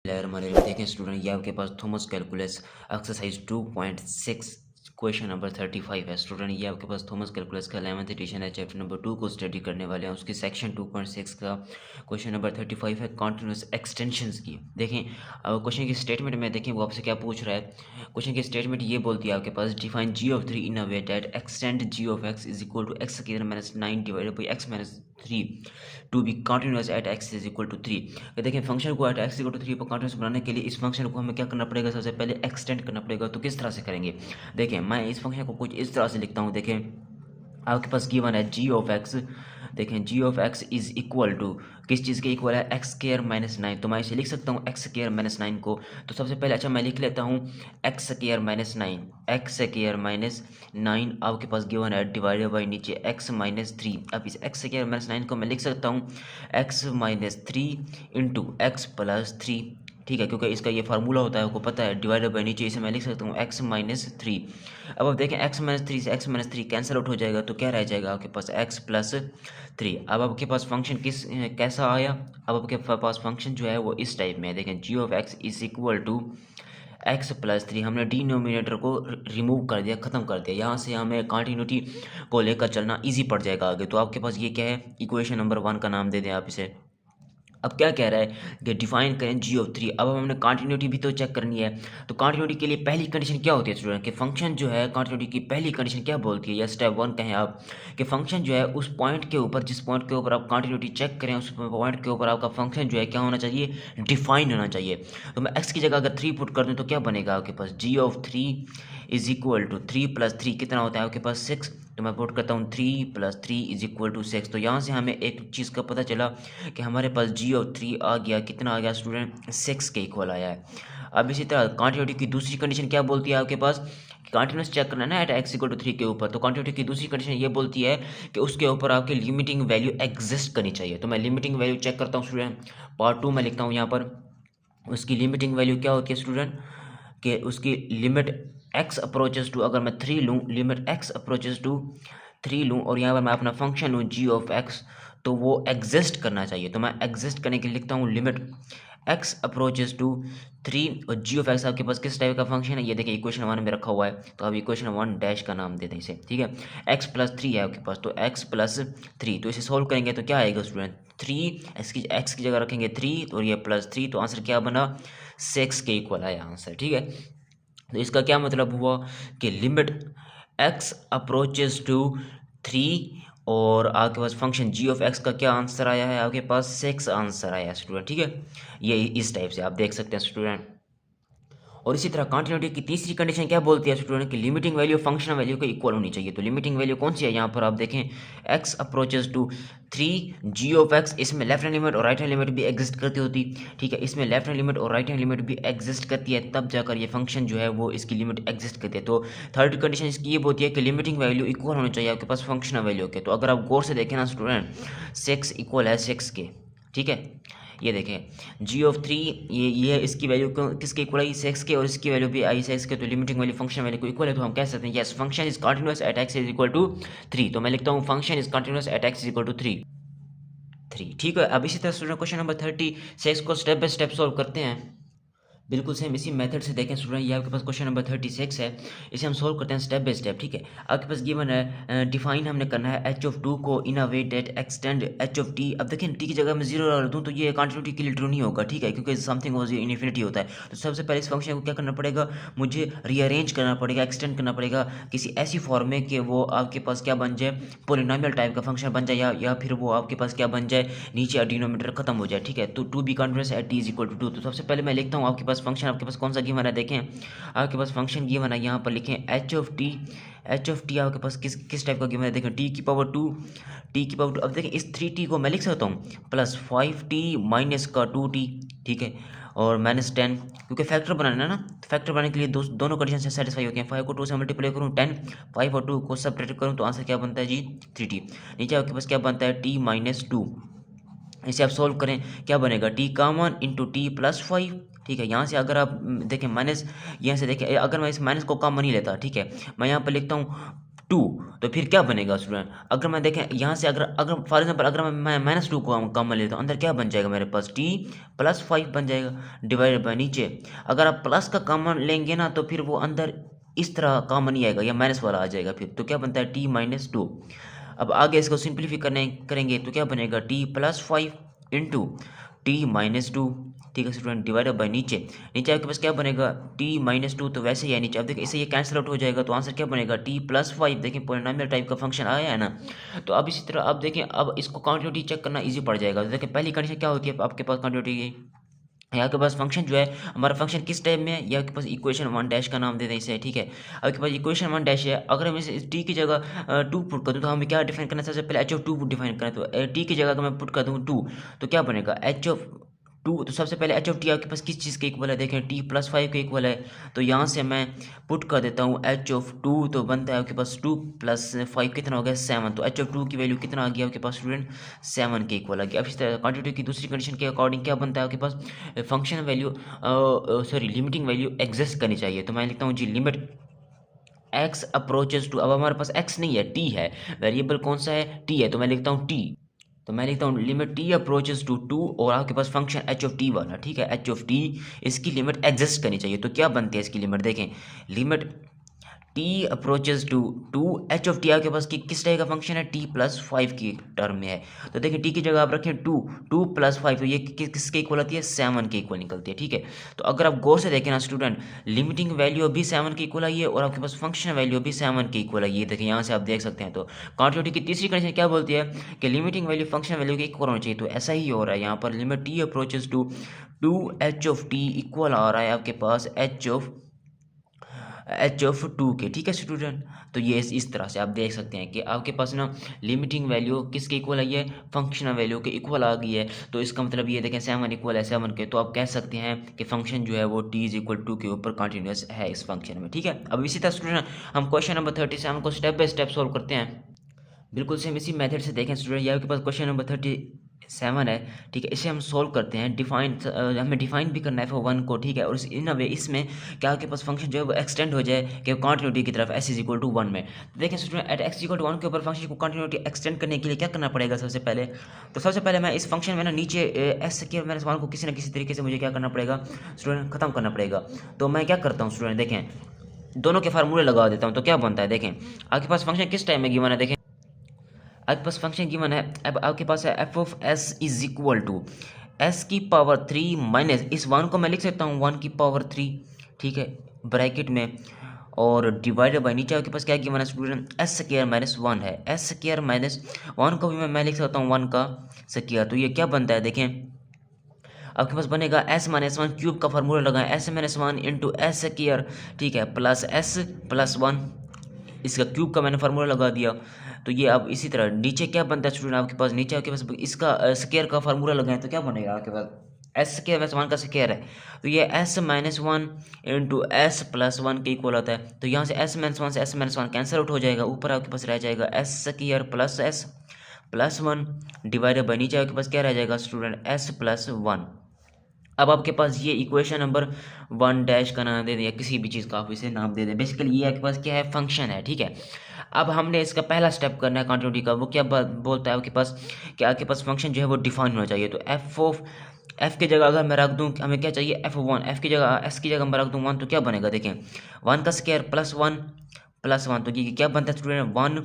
देखें स्टूडेंट, ये आपके पास Thomas calculus exercise 2.6 question number 35 है। स्टूडेंट, ये आपके पास थॉमस कैलकुलस का 11th एडिशन है। चैप्टर नंबर 2 को स्टडी करने वाले हैं। उसकी सेक्शन 2.6 का क्वेश्चन नंबर 35 है कॉन्टिन्यूस एक्सटेंशंस की। देखें अब क्वेश्चन की स्टेटमेंट में देखें वो आपसे क्या पूछ रहा है। क्वेश्चन की स्टेटमेंट ये बोलती है आपके पास define G of 3 in a way that extend G of x is equal to X square minus 9 divided by X minus 3 to be continuous at x is equal to 3। देखिए function को eight x equal to 3 पर continuous बनाने के लिए इस function को हमें क्या करना पड़ेगा, सबसे पहले एक्सटेंड करना पड़ेगा। तो किस तरह से करेंगे, देखें मैं इस फंक्शन को कुछ इस तरह से लिखता हूँ। देखें आपके पास गिवन है जी ऑफ एक्स, देखें G of x is equal to किस चीज़ के इक्वल है, एक्स स्क्वायर माइनस 9। तो मैं इसे लिख सकता हूँ एक्स स्क्वायर माइनस 9 को। तो सबसे पहले अच्छा मैं लिख लेता हूँ x square minus 9, x square minus 9 आपके पास गिवन है डिवाइडेड बाई नीचे एक्स माइनस 3। अब इस एक्स स्क्वायर माइनस 9 को मैं लिख सकता हूँ x minus 3 into x plus 3। ठीक है, क्योंकि इसका ये फार्मूला होता है आपको पता है, डिवाइडेड बाई नीचे इसे मैं लिख सकता हूँ एक्स माइनस 3। अब आप देखें एक्स माइनस 3 से एक्स माइनस 3 कैंसिल आउट हो जाएगा, तो क्या रह जाएगा आपके पास एक्स प्लस 3। अब आपके पास फंक्शन कैसा आया, अब आपके पास फंक्शन जो है वो इस टाइप में है। देखें G of x is equal to X plus 3, हमने डिनोमिनेटर को रिमूव कर दिया, ख़त्म कर दिया। यहाँ से हमें कंटिन्यूटी को लेकर चलना ईजी पड़ जाएगा आगे। तो आपके पास ये क्या है, इक्वेशन नंबर 1 का नाम दे दें आप इसे। अब क्या कह रहा है कि डिफाइन करें जी ऑफ 3। अब हमने कंटिन्यूटी भी तो चेक करनी है। तो कंटिन्यूटी के लिए पहली कंडीशन क्या होती है स्टूडेंट, कि फंक्शन जो है कंटिन्यूटी की पहली कंडीशन क्या बोलती है, या स्टेप 1 कहें आप, कि फंक्शन जो है उस पॉइंट के ऊपर, जिस पॉइंट के ऊपर आप कंटिन्यूटी चेक करें उस पॉइंट के ऊपर आपका फंक्शन जो है क्या होना चाहिए, डिफाइन होना चाहिए। तो मैं एक्स की जगह अगर 3 पुट कर दूँ तो क्या बनेगा आपके पास, G of 3 is equal to 3 plus 3 कितना होता है आपके पास 6। तो मैं पुट करता हूँ 3 प्लस 3 इज इक्वल टू 6। तो यहाँ से हमें एक चीज़ का पता चला कि हमारे पास जी ऑफ 3 आ गया, कितना आ गया स्टूडेंट, 6 के इक्वल आया है। अब इसी तरह कंटिन्यूटी की दूसरी कंडीशन क्या बोलती है आपके पास, कंटिन्यूस चेक करना है ना एट एक्स इक्वल टू 3 के ऊपर। तो कंटिन्यूटी की दूसरी कंडीशन ये बोलती है कि उसके ऊपर आपकी लिमिटिंग वैल्यू एग्जिस्ट करनी चाहिए। तो मैं लिमिटिंग वैल्यू चेक करता हूँ स्टूडेंट, पार्ट 2 में लिखता हूँ यहाँ पर। उसकी लिमिटिंग वैल्यू क्या होती है स्टूडेंट, कि उसकी लिमिट एक्स अप्रोचेस टू, अगर मैं 3 लूँ, लिमिट एक्स अप्रोचेस टू 3 लूँ और यहाँ पर मैं अपना फंक्शन लूँ जी ऑफ एक्स, तो वो एग्जिस्ट करना चाहिए। तो मैं एग्जिस्ट करने के लिए लिखता हूँ लिमिट एक्स अप्रोचेस टू 3 और जी ऑफ एक्स आपके पास किस टाइप का फंक्शन है, ये देखिए इक्वेशन 1 में रखा हुआ है। तो अब इक्वेशन 1 डैश का नाम दे दें इसे, ठीक है। एक्स प्लस 3 है आपके पास, तो एक्स प्लस 3, तो इसे सोल्व करेंगे तो क्या आएगा स्टूडेंट, 3 एक्स की जगह रखेंगे 3 और ये प्लस 3, तो आंसर क्या बना, 6 के इक्वल आया आंसर, ठीक है। तो इसका क्या मतलब हुआ कि लिमिट एक्स अप्रोचेस टू 3 और आपके पास फंक्शन जी ऑफ एक्स का क्या आंसर आया है, आपके पास 6 आंसर आया स्टूडेंट, ठीक है। ये इस टाइप से आप देख सकते हैं स्टूडेंट। और इसी तरह कंटिन्यूटी की तीसरी कंडीशन क्या बोलती है स्टूडेंट, की लिमिटिंग वैल्यू फंक्शनल वैल्यू के इक्वल होनी चाहिए। तो लिमिटिंग वैल्यू कौन सी है यहाँ पर आप देखें, x approaches to 3 g of x, इसमें लेफ्ट हैंड लिमिट और राइट हैंड लिमिट भी एग्जिस्ट करती होती, ठीक है। इसमें लेफ्ट हैंड लिमिट और राइट हैंड लिमिट भी एग्जिस्ट करती है, तब जाकर ये फंक्शन जो है वो इसकी लिमिट एग्जिस्ट करती है। तो थर्ड कंडीशन इसकी ये बोलती है कि लिमिटिंग वैल्यू इक्वल होनी चाहिए आपके पास फंक्शनल वैल्यू के। तो अगर आप गौर से देखें ना स्टूडेंट, 6 इक्वल है 6 के, ठीक है। ये देखें जी ऑफ 3, ये इसकी वैल्यू किसके इक्वल आई, 6 के, और इसकी वैल्यू भी आई 6 के। तो लिमिटिंग वैल्यू फंक्शन वैल्यू को इक्वल है, तो हम कह सकते हैं yes function is continuous at x is equal to 3। तो मैं लिखता हूँ function is continuous at x is equal to 3, ठीक है। अब इसी तरह स्टूडेंट क्वेश्चन नंबर 36 को स्टेप बाय स्टेप सॉल्व करते हैं। बिल्कुल सेम इसी मेथड से देखें स्टूडेंट, ये आपके पास क्वेश्चन नंबर 36 है, इसे हम सोल्व करते हैं स्टेप बाय स्टेप, ठीक है। आपके पास गिवन है डिफाइन हमने करना है एच ऑफ 2 को in a way that extend H of T. अब देखें टी की जगह मैं 0 डाल दूँ तो ये कंटिन्यूटी के लिए ट्रू नहीं होगा, ठीक है, क्योंकि समथिंग वाज इन्फिनिटी होता है। तो सबसे पहले इस फंक्शन को क्या करना पड़ेगा, मुझे रीअरेंज करना पड़ेगा, एक्सटेंड करना पड़ेगा किसी ऐसी फॉर्म में कि वो आपके पास क्या बन जाए, पोलिनोमियल टाइप का फंक्शन बन जाए, या फिर वो आपके पास क्या बन जाए, नीचे डिनोमिनेटर खत्म हो जाए, ठीक है। तो to be continuous at T is equal to 2। तो सबसे पहले मैं लिखता हूँ आपके पास फंक्शन, आपके पास कौन सा गिवन है, देखें आपके पास फंक्शन गिवन है, यहाँ पर लिखें H of T. H of T आपके पास किस टाइप का गिवन है, देखें टी की पावर 2, टी की पावर 2। अब देखें इस 3t को मैं लिख सकता हूँ प्लस 5t माइनस का 2t, ठीक है, और माइनस 10, क्योंकि फैक्टर बनाना है ना, तो फैक्टर बनाने के लिए दोनों कंडीशन से सेटिस्फाई होती हैं। 5 को 2 से मल्टीप्लाई करूँ 10, 5 और 2 को सब्ट्रैक्ट करूँ तो आंसर क्या बनता है जी 3t। नीचे आपके पास क्या बनता है t माइनस 2, इसे आप सोल्व करें क्या बनेगा, t common into T plus 5, ठीक है। यहाँ से अगर आप देखें माइनस, यहाँ से देखें अगर मैं इस माइनस को कॉमन नहीं लेता, ठीक है, मैं यहाँ पर लिखता हूँ 2, तो फिर क्या बनेगा स्टूडेंट? अगर मैं देखें यहाँ से अगर अगर फॉर एग्जांपल अगर मैं -2 को कॉमन लेता हूँ, अंदर क्या बन जाएगा मेरे पास? t +5 बन जाएगा डिवाइडेड बाय नीचे। अगर आप प्लस का कॉमन लेंगे ना तो फिर वो अंदर इस तरह कॉमन नहीं आएगा या माइनस वाला आ जाएगा फिर, तो क्या बनता है? t-2। अब आगे इसको सिंप्लीफाई करेंगे तो क्या बनेगा? t+5 इंटू t-2, ठीक है स्टूडेंट, डिवाइडेड बाय नीचे। नीचे आपके पास क्या बनेगा? t-2, तो वैसे ही है नीचे। अब देखिए इससे ये कैंसिल आउट हो जाएगा तो आंसर क्या बनेगा? t+5। देखिए पॉलिनोमियल टाइप का फंक्शन आया है ना। तो अब इसी तरह अब देखें, अब इसको कंटिन्यूटी चेक करना इजी पड़ जाएगा। तो देखिए पहली कंडीशन क्या होती है आपके पास कंटिन्यूटी की? यहाँ के पास फंक्शन जो है हमारा फंक्शन किस टाइप में है? यहाँ के पास इक्वेशन 1 डैश का नाम दे दें इसे, ठीक है। आपके पास इक्वेशन 1 डैश है। अगर हम इसे टी की जगह 2 पुट कर दूँ तो हमें क्या डिफाइन करना है? सबसे पहले h(2) डिफाइन करना है। तो टी की जगह अगर मैं पुट कर दूँ 2 तो क्या बनेगा? h(2), तो सबसे पहले h(t) आपके पास किस चीज़ के इक्वल है? देखें t+5 के इक्वल है। तो यहाँ से मैं पुट कर देता हूँ h(2), तो बनता है आपके पास 2 + 5 कितना हो गया? 7। तो h(2) की वैल्यू कितना आ गया आपके पास स्टूडेंट? 7 के इक्वल आ गया। अब इस तरह क्वांटिटी की दूसरी कंडीशन के अकॉर्डिंग क्या बनता है आपके पास? Function value sorry limiting value exist करनी चाहिए। तो मैं लिखता हूँ G limit x approaches to, अब हमारे पास x नहीं है, t है। वेरिएबल कौन सा है? t है, तो मैं लिखता हूँ t। तो मैं लिखता हूँ लिमिट t अप्रोचेस टू 2 और आपके पास फंक्शन h(t) वाला, ठीक है, h(t), इसकी लिमिट एग्जिस्ट करनी चाहिए। तो क्या बनती है इसकी लिमिट? देखें limit t approaches to 2 h(t) आपके पास किस टाइप का फंक्शन है? t+5 की टर्म में है। तो देखिए t की जगह आप रखें 2 + 5, तो ये किसके इक्वल आती है? 7 के इक्वल निकलती है, ठीक है। तो अगर आप गौर से देखें ना स्टूडेंट, लिमिटिंग वैल्यू भी 7 के इक्वल आई है और आपके पास फंक्शन वैल्यू भी 7 के इक्वल आई है। देखिए यहाँ से आप देख सकते हैं। तो कंटिन्यूटी की तीसरी कंडीशन क्या बोलती है? कि लिमिटिंग वैल्यू फंक्शन वैल्यू के इक्वल होना चाहिए। तो ऐसा ही हो रहा है यहाँ पर, limit t approaches to 2h(t) equal आ रहा है आपके पास h(2) के, ठीक है स्टूडेंट। तो ये इस तरह से आप देख सकते हैं कि आपके पास ना लिमिटिंग वैल्यू किसके इक्वल आई है? फंक्शनल वैल्यू के इक्वल आ गई है। तो इसका मतलब ये देखें 7 इक्वल है 7 के, तो आप कह सकते हैं कि फंक्शन जो है वो t=2 के ऊपर कंटिन्यूस है इस फंक्शन में, ठीक है। अब इसी तरह स्टूडेंट हम क्वेश्चन नंबर 37 को स्टेप बाय स्टेप सोल्व करते हैं। बिल्कुल सेम इसी मेथड से देखें स्टूडेंट, ये आपके पास क्वेश्चन नंबर 37 है, ठीक है। इसे हम सोल्व करते हैं। हमें डिफाइन भी करना है f(1) को, ठीक है। और इन अ वे इसमें क्या आपके पास फंक्शन जो है वो एक्सटेंड हो जाए कि कंटिन्यूटी की तरफ s=1 में। तो देखें स्टूडेंट एट x=1 के ऊपर फंक्शन को कंटिन्यूटी एक्सटेंड करने के लिए क्या करना पड़ेगा? सबसे पहले मैं इस फंक्शन में ना नीचे s(1) को किसी न किसी तरीके से मुझे क्या करना पड़ेगा स्टूडेंट? खत्म करना पड़ेगा। तो मैं क्या करता हूँ स्टूडेंट, देखें दोनों के फार्मूले लगा देता हूँ। तो क्या बनता है? देखें आपके पास फंक्शन किस टाइम में गिवन है? देखें आपके पास फंक्शन गिवन है, अब आपके पास है f(s)=(s)³ माइनस इस 1 को मैं लिख सकता हूँ 1⁻3, ठीक है, ब्रैकेट में, और डिवाइडेड बाय नीचे आपके पास क्या गिवन है स्टूडेंट? s² - 1 है। s² - 1 को भी मैं लिख सकता हूँ 1 का स्क्वायर। तो ये क्या बनता है? देखें आपके पास बनेगा s-1³ का फार्मूला लगाएं, s-1 इंटू s², ठीक है, प्लस s+1, इसका क्यूब का मैंने फार्मूला लगा दिया। तो ये अब इसी तरह नीचे क्या बनता है स्टूडेंट? आपके पास नीचे आपके पास इसका स्क्वायर का फार्मूला लगाएं तो क्या बनेगा आपके पास? s² - 1 का स्क्वायर है, तो ये s-1 इंटू s+1 के इक्वल आता है। तो यहाँ से s-1 से s-1 कैंसिल आउट हो जाएगा, ऊपर आपके पास रह जाएगा s² plus s+1 divided by नीचे आपके पास क्या रह जाएगा स्टूडेंट? s+1। अब आपके पास ये इक्वेशन नंबर 1 डैश का नाम दे दें या किसी भी चीज़ का आप इसे नाम दे दें। बेसिकली ये आपके पास क्या है? फंक्शन है, ठीक है। अब हमने इसका पहला स्टेप करना है कंटिन्यूटी का। वो क्या बोलता है आपके पास कि आपके पास फंक्शन जो है वो डिफाइन होना चाहिए। तो f की जगह अगर मैं रख दूं, हमें क्या चाहिए? f(1), f की जगह s की जगह मैं रख दूं 1, तो क्या बनेगा? देखें 1 का स्क्वायर प्लस 1 तो ये क्या बनता है स्टूडेंट? 1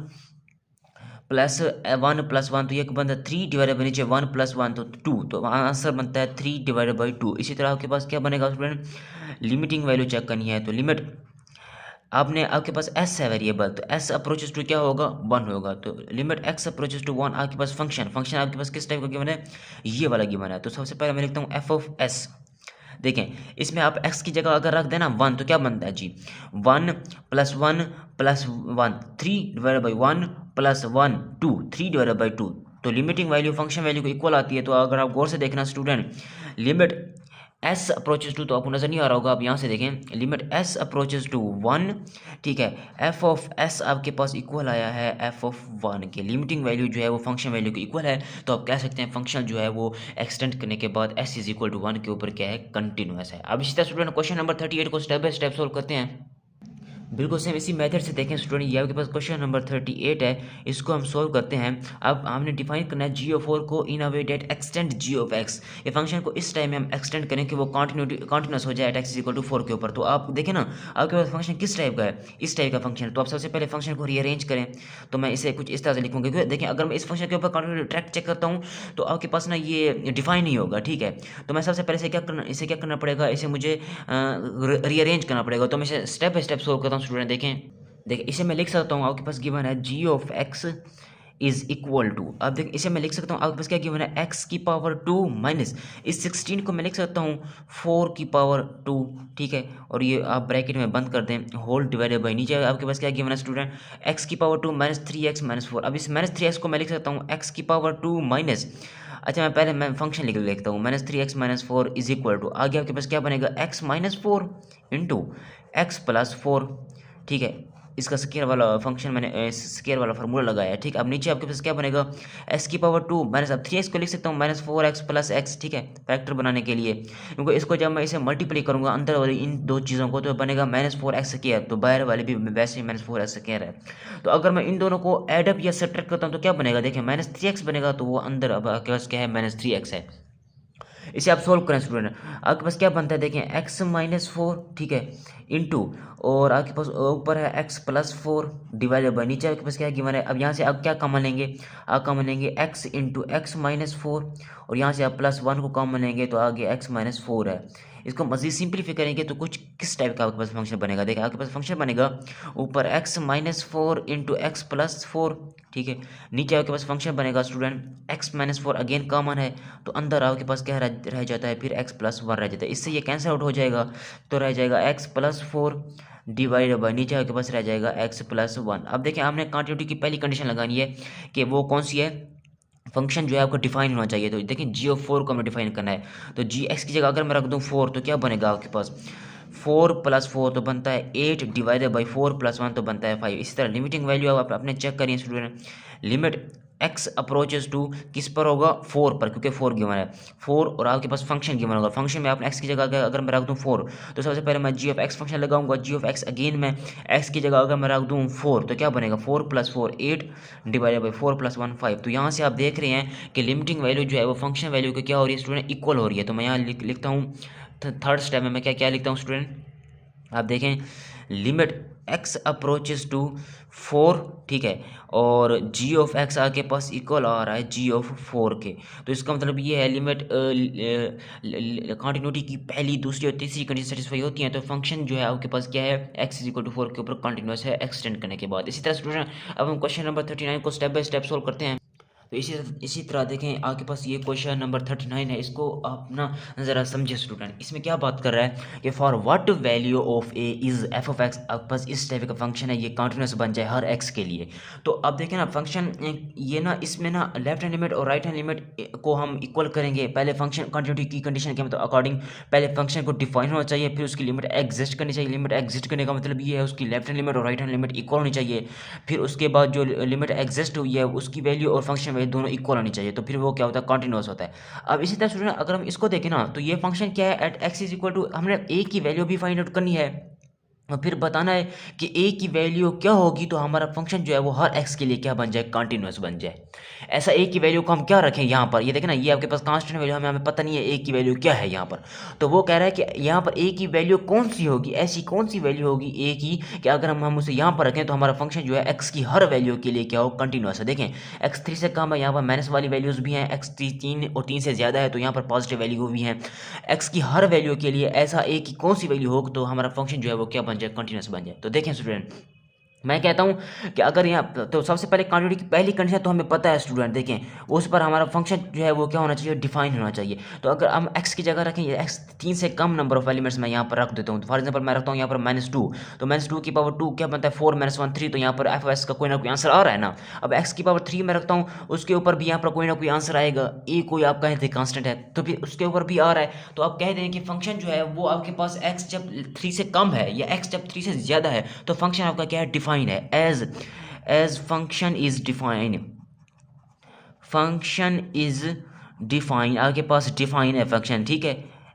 + 1 तो ये बनता है 3 डिवाइडेड बाई नीचे 1 + 1 तो 2, तो आंसर बनता है 3 डिवाइडेड बाई 2। इसी तरह आपके पास क्या बनेगा स्टूडेंट? लिमिटिंग वैल्यू चेक करनी है। तो लिमिट आपने आपके पास s है वेरिएबल, तो s अप्रोचेस टू क्या होगा? 1 होगा। तो लिमिट x अप्रोचेस टू 1 आपके पास फंक्शन आपके पास किस टाइप का गिवन है? ये वाला गिवन है। तो सबसे पहले मैं लिखता हूँ f(s). देखें इसमें आप x की जगह अगर रख देना 1 तो क्या बनता है जी? 1 + 1 + 1 3 डिवाइडेड बाई 1 + 1 2 3 डिवाइडेड बाई 2। तो लिमिटिंग वैल्यू फंक्शन वैल्यू को इक्वल आती है। तो अगर आप गौर से देखना student, limit s approaches to, तो आपको नज़र नहीं आ रहा होगा, आप यहाँ से देखें लिमिट s अप्रोचेस टू 1, ठीक है, f(s) आपके पास इक्वल आया है f(1) के। लिमिटिंग वैल्यू जो है वो फंक्शन वैल्यू के इक्वल है। तो आप कह सकते हैं फंक्शन जो है वो एक्सटेंड करने के बाद s=1 के ऊपर क्या है? कंटिन्यूस है। अब इसी तरह स्टूडेंट क्वेश्चन नंबर 38 को स्टेप बाय स्टेप सोल्व करते हैं। बिल्कुल सेम इसी मेथड से देखें स्टूडेंट, ये आपके पास क्वेश्चन नंबर 38 है, इसको हम सोल्व करते हैं। अब हमने डिफाइन करना है जी ऑफ 4 को in a way that extend G of X. ये फंक्शन को इस टाइम में हम एक्सटेंड करें कि वो कॉन्टिन्यूस हो जाए एट एक्स इक्वल टू 4 के ऊपर। तो आप देखें ना आपके पास फंक्शन किस टाइप का है, इस टाइप का फंक्शन है। तो आप सबसे पहले फंक्शन को रीअरेंज करें, तो मैं इसे कुछ इस तरह से लिखूँगा, क्योंकि देखें अगर मैं इस फंक्शन के ऊपर कॉन्टिन्यूटी ट्रैक चेक करता हूँ तो आपके पास ना ये डिफाइन नहीं होगा, ठीक है। तो मैं सबसे पहले इसे क्या करना पड़ेगा, इसे मुझे रीअरेंज करना पड़ेगा। तो मैं इसे स्टेप बाय स्टेप सोल्व करता हूँ स्टूडेंट। देखिए इसे मैं लिख सकता हूँ, आपके पास गिवन है G of x is equal to, अब देखिए इसे मैं लिख सकता हूँ, आपके पास क्या गिवन है एक्स की पावर 2 माइनस इस 16 को मैं लिख सकता हूँ 4 की पावर 2, ठीक है। और ये आप ब्रैकेट में बंद कर दें, होल डिवाइडेड बाई नीचे आपके पास क्या गिवन है स्टूडेंट, एक्स की पावर 2 माइनस 3x माइनस 4। अब इस माइनस 3x को मैं लिख सकता हूँ एक्स की पावर 2 माइनस, अच्छा मैं फंक्शन लिख लेता हूँ, minus 3x minus 4 is equal to, आगे आपके पास क्या बनेगा x minus 4 into x plus 4, ठीक है। इसका स्केयर वाला फंक्शन मैंने स्केयर वाला फार्मूला लगाया है, ठीक है। अब नीचे आपके पास क्या बनेगा, एक्स की पावर 2 माइनस, अब 3x को लिख सकता हूँ माइनस 4x प्लस एक्स, ठीक है, फैक्टर बनाने के लिए, क्योंकि इसको जब मैं इसे मल्टीप्लाई करूँगा अंदर वाली इन दो चीज़ों को तो बनेगा माइनस 4x स्केयर, तो बाहर वाली भी वैसे ही माइनस 4x स्केयर है। तो अगर मैं इन दोनों को एडअप या सब्ट्रैक्ट करता हूँ तो क्या बनेगा, देखिए माइनस 3x बनेगा, तो वो अंदर अब आपके पास क्या है, माइनस 3x है। इसे आप सोल्व करें स्टूडेंट, आपके पास क्या बनता है, देखें एक्स माइनस 4, ठीक है, इंटू, और आपके पास ऊपर है एक्स प्लस 4 डिवाइडेड बाई नीचे आपके पास क्या गिवन है। अब यहाँ से आप क्या कॉमन लेंगे, आप कॉमन लेंगे एक्स इंटू एक्स माइनस 4, और यहाँ से आप प्लस 1 को कॉमन लेंगे तो आगे एक्स माइनस 4 है। इसको मज़ीद सिंप्लीफाई करेंगे तो कुछ किस टाइप का आपके पास फंक्शन बनेगा, देखिए आपके पास फंक्शन बनेगा ऊपर x minus 4 into x plus 4, ठीक है। नीचे आपके पास फंक्शन बनेगा student x minus 4 again common है, तो अंदर आपके पास क्या रह जाता है, फिर एक्स प्लस 1 रह जाता है। इससे ये कैंसिल आउट हो जाएगा, तो रह जाएगा एक्स प्लस 4 डिवाइड बाई नीचे आपके पास रह जाएगा एक्स प्लस 1। अब देखिए आपने कॉन्टिन्यूटी की पहली कंडीशन लगानी है कि वो कौन सी है, फंक्शन जो है आपको डिफाइन होना चाहिए। तो देखिए जी ऑफ 4 को हमें डिफाइन करना है, तो जी एक्स की जगह अगर मैं रख दूँ 4 तो क्या बनेगा आपके पास, 4 प्लस 4 तो बनता है 8 डिवाइडेड बाई 4 प्लस 1 तो बनता है 5। इसी तरह लिमिटिंग वैल्यू आप अपने चेक करिए student, limit x approaches to किस पर होगा, 4 पर, क्योंकि 4 गिवन है 4, और आपके पास फंक्शन गिवन होगा। फंक्शन में आपने x की जगह अगर मैं रख दूँ 4 तो सबसे पहले मैं जी ऑफ एक्स फंक्शन लगाऊंगा, जी ऑफ एक्स अगेन मैं x की जगह अगर मैं रख दूँ 4 तो क्या बनेगा, 4 प्लस 4 8 डिवाइडेड बाई 4 प्लस 1 5। तो यहाँ से आप देख रहे हैं कि लिमिटिंग वैल्यू जो है वो फंक्शन वैल्यू की क्या हो रही है स्टूडेंट, इक्वल हो रही है। तो मैं यहाँ लिखता हूँ थर्ड स्टेप में मैं क्या क्या लिखता हूँ स्टूडेंट, आप देखें लिमिट x अप्रोचेस टू 4, ठीक है, और g ऑफ x आपके पास इक्वल आ रहा है g ऑफ 4 के। तो इसका मतलब ये है लिमिट कॉन्टिन्यूटी की पहली दूसरी और तीसरी कंडीशन सेटिस्फाई होती है तो फंक्शन जो है आपके पास क्या है x इज इक्वल टू 4 के ऊपर कंटिन्यूस है एक्सटेंड करने के बाद। इसी तरह स्टूडेंट अब हम क्वेश्चन नंबर 39 को स्टेप बाय स्टेप सोल्व करते हैं। तो इसी तरह देखें आपके पास ये क्वेश्चन नंबर 39 है, इसको आप ना ज़रा समझे स्टूडेंट। इसमें क्या बात कर रहा है कि for what value of A is F of x, आपके पास इस टाइप का फंक्शन है, ये कंटिन्यूस बन जाए हर एक्स के लिए। तो अब देखें ना फंक्शन ये ना इसमें ना लेफ्ट हैंड लिमिट और राइट हैंड लिमिट को हम इक्वल करेंगे। पहले फंक्शन कंटिन्यूटी की कंडीशन के मतलब अकॉर्डिंग पहले फंक्शन को डिफाइन होना चाहिए, फिर उसकी लिमिट एग्जिस्ट करनी चाहिए। लिमिट एग्जिस्ट करने का मतलब ये है उसकी लेफ्ट हैंड लिमिट और राइट हैंड लिमिट इक्वल होनी चाहिए। फिर उसके बाद जो लिमिट एग्जिस्ट हुई है उसकी वैल्यू और फंक्शन वैल्यू दोनों इक्वल होनी चाहिए, तो फिर वो क्या होता है, कंटिन्यूअस होता है। अब इसी तरह स्टूडेंट अगर हम इसको देखें ना तो ये फंक्शन क्या है, at x is equal to हमने ए की वैल्यू भी फाइंड आउट करनी है और फिर बताना है कि ए की वैल्यू क्या होगी तो हमारा फंक्शन जो है वो हर एक्स के लिए क्या बन जाए, कंटिन्यूअस बन जाए। ऐसा ए की वैल्यू को हम क्या रखें यहाँ पर, ये देखें ना ये आपके पास कांस्टेंट वैल्यू हमें पता नहीं है ए की वैल्यू क्या है यहाँ पर। तो वो कह रहा है कि यहाँ पर ए की वैल्यू कौन सी होगी, ऐसी कौन सी वैल्यू होगी ए की कि अगर हम उसे यहाँ पर रखें तो हमारा फंक्शन जो है एक्स की हर वैल्यू के लिए क्या हो, कंटिन्यूअस है। देखें एक्स 3 से कम है, यहाँ पर माइनस वाली वैल्यूज़ भी हैं, एक्स 3 और 3 से ज़्यादा है तो यहाँ पर पॉजिटिव वैल्यू भी हैं। एक्स की हर वैल्यू के लिए ऐसा ए की कौन सी वैल्यू हो तो हमारा फंक्शन जो है वो क्या बन जाए, कंटिन्यूअस बन जाए। तो देखें स्टूडेंट मैं कहता हूं कि अगर यहाँ तो सबसे पहले कंटिन्यूटी की पहली कंडीशन तो हमें पता है स्टूडेंट, देखें उस पर हमारा फंक्शन जो है वो क्या होना चाहिए, डिफाइन होना चाहिए। तो अगर हम x की जगह रखें, x 3 से कम नंबर ऑफ एलिमेंट्स मैं यहाँ पर रख देता हूँ। तो फॉर एग्जांपल मैं रखता हूँ यहाँ पर -2, तो -2 की पावर 2 क्या बनता है, 4 -1 3, तो यहाँ पर एफ का कोई ना कोई आंसर आ रहा है ना। अब x की पावर 3 में रखता हूँ उसके ऊपर भी यहाँ पर कोई ना कोई आंसर आएगा, ए कोई आप कहते हैं कांस्टेंट है तो फिर उसके ऊपर भी आ रहा है, तो आप कह दें कि फंक्शन जो है वो आपके पास x जब 3 से कम है या x जब 3 से ज़्यादा है तो फंक्शन आपका क्या है, डिफाइन है। as function is defined, function is defined आपके पास डिफाइन है फंक्शन, ठीक है।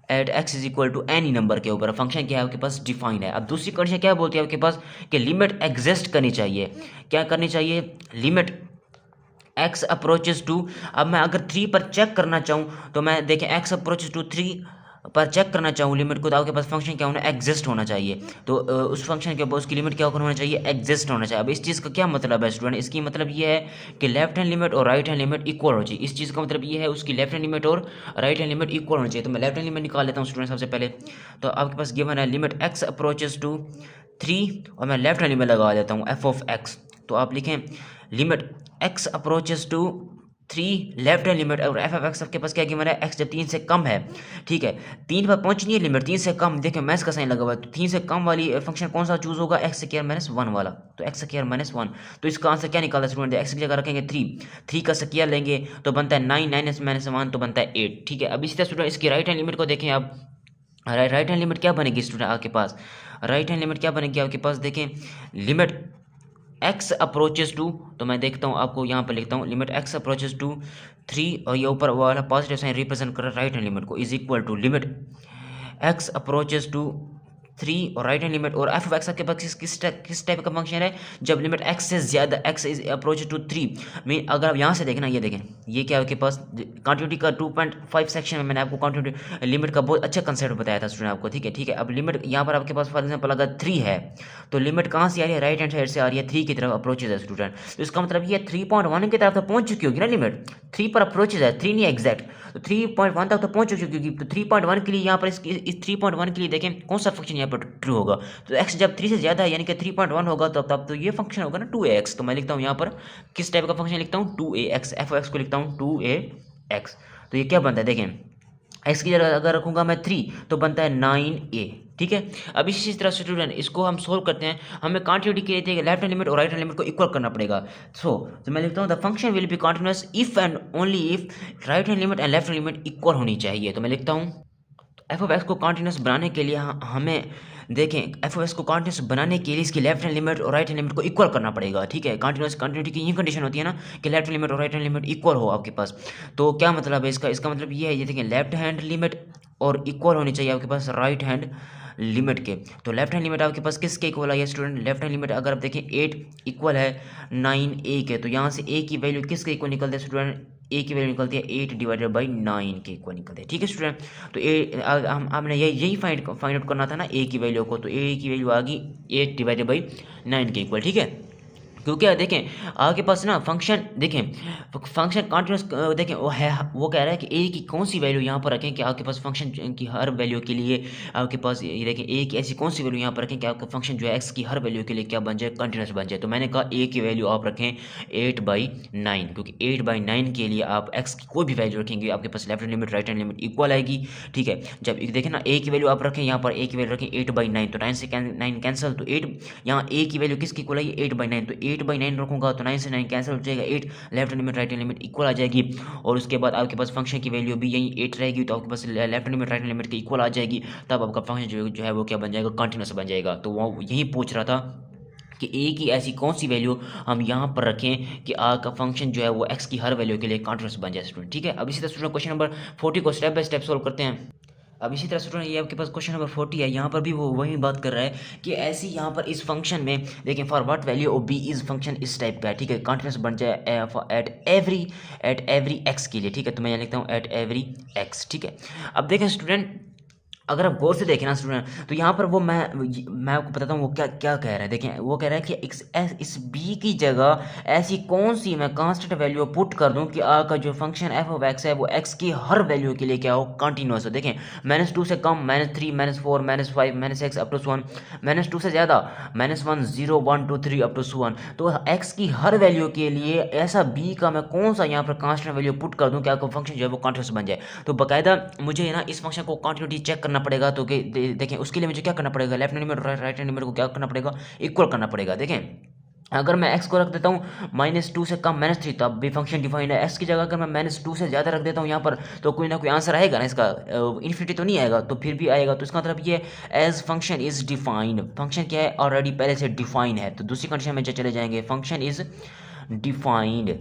At x is equal to any number के ऊपर फंक्शन क्या है आपके पास डिफाइन है। अब दूसरी कंडीशन क्या बोलती है आपके पास कि लिमिट एग्जिस्ट करनी चाहिए। क्या करनी चाहिए? लिमिट x अप्रोचेस टू, अब मैं अगर 3 पर चेक करना चाहूँ तो मैं देखें x अप्रोचेस टू 3 पर चेक करना चाहूँ लिमिट को, तो आपके पास फंक्शन क्या होना एग्जिस्ट होना चाहिए। तो उस फंक्शन के ऊपर उसकी लिमिट क्या होना चाहिए एग्जिस्ट होना चाहिए। अब इस चीज़ का क्या मतलब है स्टूडेंट? इसकी मतलब ये है कि लेफ्ट हैंड लिमिट और राइट हैंड लिमिट इक्वल होनी चाहिए। इस चीज़ का मतलब ये है उसकी लेफ्ट हैंड लिमिट और राइट हैंड लिमिट इक्वल होनी चाहिए। तो मैं लेफ्ट हैंड लिमिट निकाल लेता हूँ स्टूडेंट सबसे पहले। तो आपके पास गिवन है लिमिट x अप्रोचेस टू 3 और मैं लेफ्ट हैंड लिमिट लगा देता हूँ f ऑफ x। तो आप लिखें limit x approaches to 3 left hand limit और एफ ऑफ एक्स आपके पास क्या गिवन है x जब 3 से कम है, ठीक है 3 पर पहुंचनी है लिमिट 3 से कम, देखिए मैथ्स का साइन लगा हुआ है, तो 3 से कम वाली फंक्शन कौन सा चूज होगा x स्क्वायर माइनस 1 वाला, तो x स्क्वायर माइनस 1। तो इसका आंसर क्या निकाला स्टूडेंट? x की जगह रखेंगे 3 का स्क्वायर लेंगे तो बनता है 9 9 माइनस 1 तो बनता है 8, ठीक है। अब इसी तरह स्टूडेंट इसकी राइट हैंड लिमिट को देखें आप, राइट हैंड लिमिट क्या बनेगी स्टूडेंट आपके पास? राइट हैंड लिमिट क्या बनेगी आपके पास? देखें लिमिट x अप्रोचेस टू, तो मैं देखता हूँ आपको यहाँ पर लिखता हूँ लिमिट x अप्रोचेस टू 3 और ये ऊपर वाला पॉजिटिव साइन रिप्रेजेंट कर रहा है राइट हैंड लिमिट को, is equal to limit x approaches to 3 और राइट हैंड लिमिट और एफ ऑफ एक्स आपके पास किस टाइप का फंक्शन है? जब लिमिट x से ज़्यादा x is approach to 3 mean, अगर आप यहाँ से देखें ना, ये देखें ये क्या है आपके पास कंटिन्यूटी का 2.5 सेक्शन में मैंने आपको कंटिन्यूटी लिमिट का बहुत अच्छा कंसेप्ट बताया था स्टूडेंट आपको, ठीक है। अब लिमिट यहाँ पर आपके पास फॉर एग्जाम्पल अगर 3 है तो लिमिट कहाँ से आ रही है? राइट हैंड साइड से आ रही है, 3 की तरफ अप्रोचेज है स्टूडेंट। तो इसका मतलब ये 3.1 की तरफ तो पहुँच चुकी होगी ना लिमिट, 3 पर अप्रोचेज है, 3 नहीं एग्जैक्ट, तो 3.1 तक तो पहुँच चुकी होगी। तो 3.1 के लिए यहाँ पर इस 3.1 के लिए देखें कौन सा फंक्शन यहाँ पर ट्रू होगा? तो x जब 3 से ज़्यादा है यानी कि 3.1 होगा तब तो ये फंक्शन होगा ना 2ax। तो मैं लिखता हूँ यहाँ पर किस टाइप का फंक्शन लिखता हूँ? 2ax, एफ एक्स को लिखता हूँ 2ax। तो ये क्या बनता है देखें, x की जगह अगर रखूँगा मैं 3 तो बनता है 9a, ठीक है। अब इसी तरह से स्टूडेंट इसको हम सोल्व करते हैं, हमें कंटिन्यूटी के लिए लेफ्ट हैंड लिमिट और राइट हैंड लिमिट को इक्वल करना पड़ेगा। सो मैं लिखता हूँ the function will be continuous if and only if right hand limit and left hand limit equal होनी चाहिए। तो मैं लिखता हूँ एफ ऑफ एक्स को कॉन्टिन्यूस बनाने के लिए हमें देखें एफ ऑफ एक्स को कॉन्टिन्यूस बनाने के लिए इसकी लेफ्ट हैंड लिमिट और राइट हैंड लिमिट को इक्वल करना पड़ेगा, ठीक है। कंटिन्यूटी की ये कंडीशन होती है ना कि लेफ्ट हैंड लिमिट और राइट हैंड लिमिट इक्वल हो आपके पास। तो क्या मतलब है इसका मतलब ये है, ये देखें लेफ्ट हैंड लिमिट और इक्वल होनी चाहिए आपके पास राइट हैंड लिमिट के। तो लेफ्ट हैंड लिमिट आपके पास किसके इक्वल है स्टूडेंट? लेफ्ट हैंड लिमिट अगर आप देखें 8 इक्वल है 9a के, तो यहाँ से a की वैल्यू किसके इक्वल निकलते हैं स्टूडेंट? a की वैल्यू निकलती है 8 डिवाइडेड बाई 9 के इक्वल निकलते हैं, ठीक है स्टूडेंट। तो हमने यही फाइंड आउट करना था ना a की वैल्यू को, तो a की वैल्यू आ गई 8 डिवाइडेड बाई 9 के इक्वल, ठीक है। क्योंकि देखें आपके पास ना फंक्शन देखें फंक्शन कॉन्टिन्यूस देखें वो कह रहा है कि ए की कौन सी वैल्यू यहाँ पर रखें कि आपके पास फंक्शन की हर वैल्यू के लिए आपके पास ये देखें ए की ऐसी कौन सी वैल्यू यहाँ पर रखें कि आपका फंक्शन जो है एक्स की हर वैल्यू के लिए क्या बन जाए? कंटिन्यूस बन जाए। तो मैंने कहा ए की वैल्यू आप रखें 8/9, क्योंकि 8/9 के लिए आप एक्स की कोई भी वैल्यू रखेंगे आपके पास left hand limit right hand limit equal आएगी, ठीक है। जब देखें ना ए की वैल्यू आप रखें यहाँ पर ए की वैल्यू रखें 8/9, तो 9 से 9 कैंसिल, तो 8 यहाँ ए की वैल्यू किसकी इक्वल आएगी? 8/9, तो 8/9 रखूँगा तो 9 से 9 कैंसिल हो जाएगा, 8 left limit right limit equal आ जाएगी। और उसके बाद आपके पास फंक्शन की वैल्यू भी यही 8 रहेगी, तो आपके पास लेफ्ट लिमिट राइट लिमिट की इक्वल आ जाएगी, तब आपका फंक्शन जो है वो क्या बन जाएगा? कंटिन्यूस बन जाएगा। तो वो यही पूछ रहा था कि ए की ऐसी कौन सी वैल्यू हम यहाँ पर रखें कि आपका फंक्शन जो है वो एक्स की हर वैल्यू के लिए कंटिन्यूस बन जाए स्टूडेंट, ठीक है। अब इसी तरह स्टूडेंट क्वेश्चन नंबर 40 को स्टेप बाय स्टेप सोल्व करते हैं। अब इसी तरह स्टूडेंट ये आपके पास क्वेश्चन नंबर 40 है, यहाँ पर भी वो वही बात कर रहा है कि ऐसी यहाँ पर इस फंक्शन में देखें for what value of B is function इस टाइप का है, ठीक है। कंटिन्यूस बन जाए एट एवरी एक्स के लिए, ठीक है। तो मैं यहाँ लिखता हूँ एट एवरी एक्स, ठीक है। अब देखें स्टूडेंट अगर आप गौर से देखें ना स्टूडेंट, तो यहाँ पर वो मैं आपको बताता हूँ वो क्या क्या कह रहा है। देखें वो कह रहा है कि इस बी की जगह ऐसी कौन सी मैं कांस्टेंट वैल्यू पुट कर दूँ कि आपका जो फंक्शन एफ ऑफ एक्स है वो एक्स की हर वैल्यू के लिए क्या हो? कंटिन्यूस हो। देखें -2 से कम -3 -4 -5 -6 अप टू 1, -2 से ज़्यादा -1 0 1 2 3 अप टू 1। तो एक्स की हर वैल्यू के लिए ऐसा बी का मैं कौन सा यहाँ पर कांस्टेंट वैल्यू पुट कर दूँ कि आपका फंक्शन जो है वो कंटिन्यूस बन जाए। तो बाकायदा मुझे ना इस फंक्शन को कंटिन्यूटी चेक करना पड़ेगा। तो देखें उसके लिए मुझे क्या करना पड़ेगा? Left hand limit right hand limit को क्या करना पड़ेगा? इक्वल करना पड़ेगा। देखें अगर मैं x को रख देता हूँ -2 से कम -3 तो अब भी फंक्शन डिफाइंड है। x की जगह अगर मैं -2 से ज़्यादा रख देता हूँ यहाँ पर तो कोई ना कोई आंसर आएगा ना इसका, इन्फिनिटी तो नहीं आएगा, तो फिर भी आएगा। तो इसका मतलब ये as function is defined, function क्या है? ऑलरेडी पहले से डिफाइन है। तो दूसरी कंडीशन में चले जाएंगे, फंक्शन इज डिफाइंड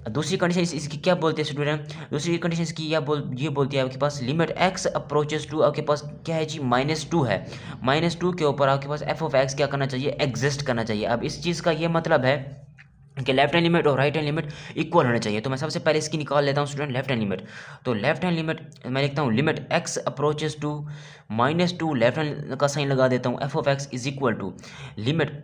दूसरी कंडीशन इसकी क्या बोलते हैं स्टूडेंट, दूसरी कंडीशन इसकी ये बोलती है आपके पास लिमिट एक्स अप्रोचेस टू, आपके पास क्या है जी -2 है, -2 के ऊपर आपके पास एफ ऑफ एक्स क्या करना चाहिए, एग्जिस्ट करना चाहिए। अब इस चीज़ का ये मतलब है कि लेफ्ट हैंड लिमिट और राइट हैंड लिमिट इक्वल होने चाहिए। तो मैं सबसे पहले इसकी निकाल लेता हूँ स्टूडेंट लेफ्ट हैंड लिमिट। तो लेफ्ट हैंड लिमिट मैं लिखता हूँ limit x approaches to -2, left hand का साइन लगा देता हूँ, F of x is equal to limit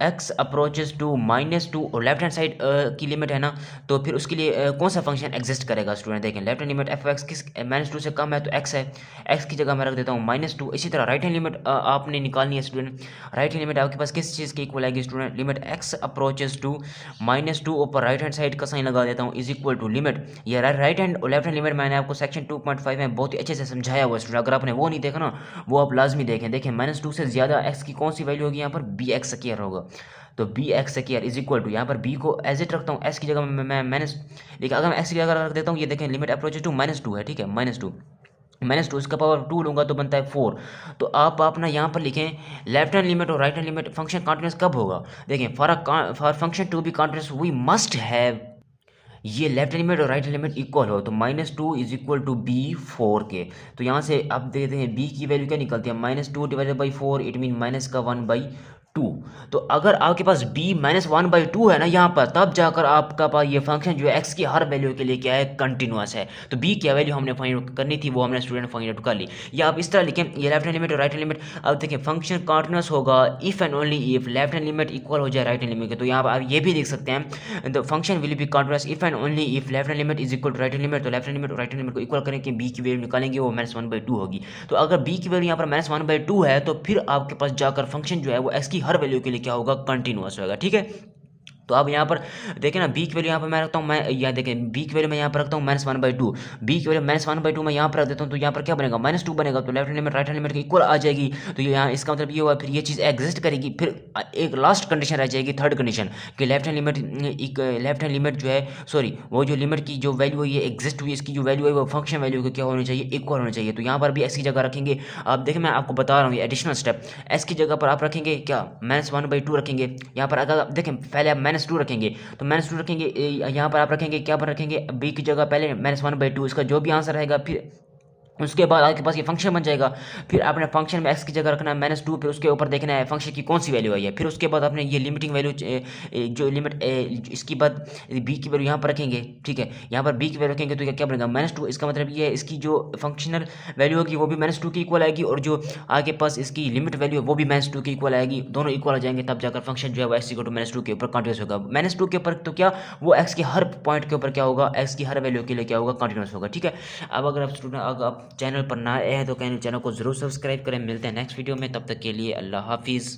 x approaches to -2, और लेफ्ट हैंड साइड की लिमिट है ना, तो फिर उसके लिए कौन सा फंक्शन एग्जिस्ट करेगा स्टूडेंट, देखें left hand limit F x किस -2 से कम है तो एक्स है, एक्स की जगह मैं रख देता हूँ -2। इसी तरह राइट हैंड लिमिट आपने निकालनी है स्टूडेंट, राइट हैंड लिमिट आपके पास किस चीज़ की इक्वल आएगी student, limit x approaches to -2, ऊपर राइट हैंड साइड का साइन लगा देता हूँ इज इक्वल टू लिमिट, ये राइट हैंड और लेफ्ट हैंड लिमिट मैंने आपको सेक्शन 2.5 में बहुत ही अच्छे से समझाया हुआ स्टूडेंट, अगर आपने वो नहीं देखा ना वो आप लाजमी देखें। देखें -2 से ज़्यादा एक्स की कौन सी वैल्यू होगी, यहाँ पर बी एक्स स्क्वायर होगा, तो B x square is equal to, यहाँ पर बी को एज इट रखता हूँ, एस की जगह मैं माइनस, देखिए अगर मैं एक्स की जगह रख देता हूँ, ये देखें लिमिट अप्रोच टू -2 है, ठीक है -2 इसका पावर 2 लूँगा तो बनता है 4। तो आप अपना यहाँ पर लिखें लेफ्ट हैंड लिमिट और right hand limit function continuous कब होगा, देखें for function to be continuous we must have ये लेफ्ट हैंड लिमिट और राइट हैंड लिमिट इक्वल हो, तो -2 इज इक्वल टू बी 4 के। तो यहाँ से आप देखते हैं बी की वैल्यू क्या निकलती है, -2 divided by 4, it mean minus का 1/2। तो अगर आपके पास b -1/2 है ना यहाँ पर, तब जाकर आपका पास ये फंक्शन जो है x की हर वैल्यू के लिए क्या है, कंटिन्यूअस है। तो b की वैल्यू हमने फाइंड आउट करनी थी, वो हमने स्टूडेंट फाइंड आउट कर ली। या आप इस तरह लिखें ये लेफ्ट हैंड लिमिट और राइट हैंड लिमिट, अब देखिए फंक्शन कंटिन्यूअस होगा if and only if left hand limit equal हो जाए राइट हैंड लिमिट के। तो यहाँ पर आप ये भी देख सकते हैं the function will be continuous if and only if left hand limit is equal to right hand limit. तो लेफ्ट हैंड लिमिट और राइट हैंड लिमिट को इक्वल करें कि b की वैल्यू निकालेंगे वो -1/2 होगी। तो अगर b की वैल्यू यहाँ पर -1/2 है तो फिर आपके पास जाकर फंक्शन जो है वो x की हर वैल्यू के लिए क्या होगा, कंटिन्यूअस होगा, ठीक है। तो अब यहाँ पर देखें ना बी की वैल्यू यहाँ पर मैं रखता हूँ, मैं यहाँ देखें बी की वैल्यू मैं यहाँ पर रखता हूँ -1/2, बी की वैल्यू -1/2 मैं यहाँ पर रख देता हूँ, तो यहाँ पर क्या बनेगा -2 बनेगा। तो left hand limit right hand limit की इक्वल आ जाएगी। तो ये यहाँ इसका मतलब ये हुआ फिर ये चीज़ एग्जिस्ट करेगी। फिर एक लास्ट कंडीशन रह जाएगी, थर्ड कंडीशन कि लेफ्ट हैंड लिमिट जो है सॉरी वो जो लिमिट की जो वैल्यू है ये एग्जिस्ट हुई, इसकी जो वैल्यू है वो फंक्शन वैल्यू को क्या होनी चाहिए, इक्वल होनी चाहिए। तो यहाँ पर भी एस की जगह रखेंगे। आप देखें मैं आपको बता रहा हूँ ये एडिशनल स्टेप, एस की जगह पर आप रखेंगे क्या -1/2 रखेंगे। यहाँ पर अगर देखें पहले आप -2 रखेंगे तो -2 रखेंगे, यहाँ पर आप रखेंगे क्या पर रखेंगे, बी की जगह पहले -1/2, इसका जो भी आंसर रहेगा फिर उसके बाद आपके पास ये फंक्शन बन जाएगा। फिर आपने फंक्शन में x की जगह रखना है -2, फिर उसके ऊपर देखना है फंक्शन की कौन सी वैल्यू आई है। फिर उसके बाद आपने ये लिमिटिंग वैल्यू जो लिमिट इसके बाद b की वैल्यू यहाँ पर रखेंगे, ठीक है। यहाँ पर b की वैल्यू रखेंगे तो क्या बनेगा -2। इसका मतलब ये है इसकी जो फंक्शनल वैल्यू होगी वो भी -2 की इक्वल आएगी, और जो आगे पास इसकी लिमिट वैल्यू है वो भी -2 की इक्वल आएगी। दोनों इक्वल आ जाएंगे तब जाकर फंक्शन जो है वो x -2 के ऊपर कंटिन्यूस होगा। -2 के ऊपर तो क्या वो x के हर पॉइंट के ऊपर क्या होगा, x की हर वैल्यू के लिए क्या होगा, कंटिन्यूस होगा, ठीक है। अब अगर आप स्टूडेंट अगर आप चैनल पर ना है तो चैनल को जरूर सब्सक्राइब करें। मिलते हैं नेक्स्ट वीडियो में, तब तक के लिए अल्लाह हाफिज़।